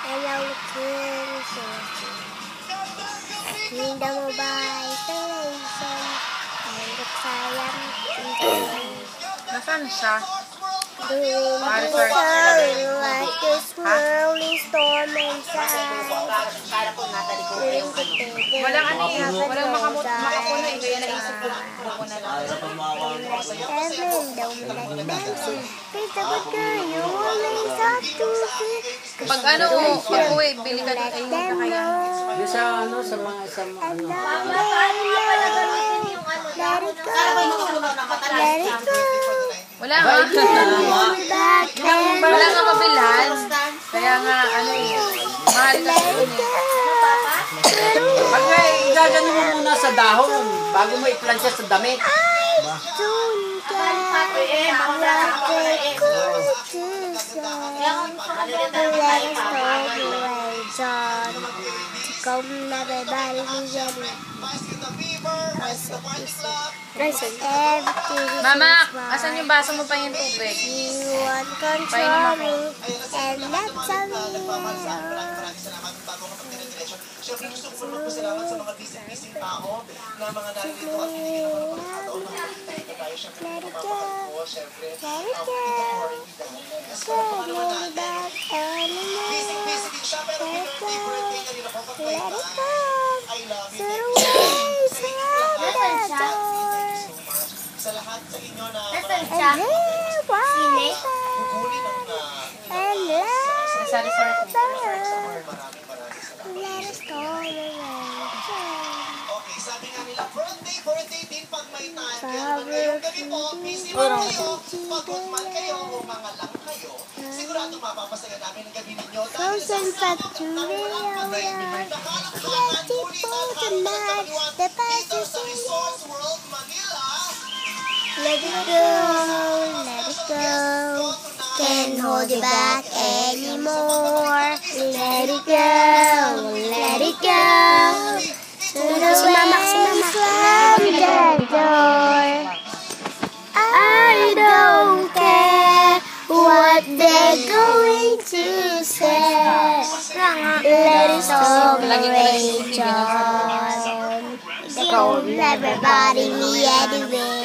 Hello, Crimson. Hindi mo ba isolation? Hanggat sayang tingin. Nasaan siya? Doing so like a swirling storm inside. Walang ano eh. Walang makapuno eh. Kaya naisip ko na lang. Heaven don't like dancing. Please a good girl, you always have to see. Pag ano, pag uwi, bili ka doon. Ayun ka kaya. Di sa ano, sa mga ano. Let it go. Let it go. Wala nga. Wala nga mabilhan. Kaya nga, ano eh. Mahal ka doon eh. Pag igagano mo muna sa dahon, bago mo i-plansya sa damit. Mama, asan yung baso mo pa yung tubig? You want control me, and that's a Siyempre gusto ko naman po salamat sa mga busy-busy tao na mga narito at hindi naman magkakataon tayo. Siyempre mapapagod po, siyempre ang kasama naman natin. Busy-busy din siya pero birthday niya rin ako pag-birthday. I love you. Sa lahat sa inyo na gugulin ang Sari-sari po. okay, sabi nga nila, birthday din pag may time. Kaya naman ngayong gabi po, busy man kayo, pagod man kayo, o mga lang kayo, sigurado mapapasaya namin ang gabi ninyo. Dahil sa sama po ng walang kamay, nakalangangan ulit ang aming nagkapaliwan dito sa Resorts World Manila. Let it go, let it go. Can't hold you back anymore. Let it go, let it go. Si mama. Slam the door. I don't care what they're going to say. Let it rage on. The cold never body me anyway.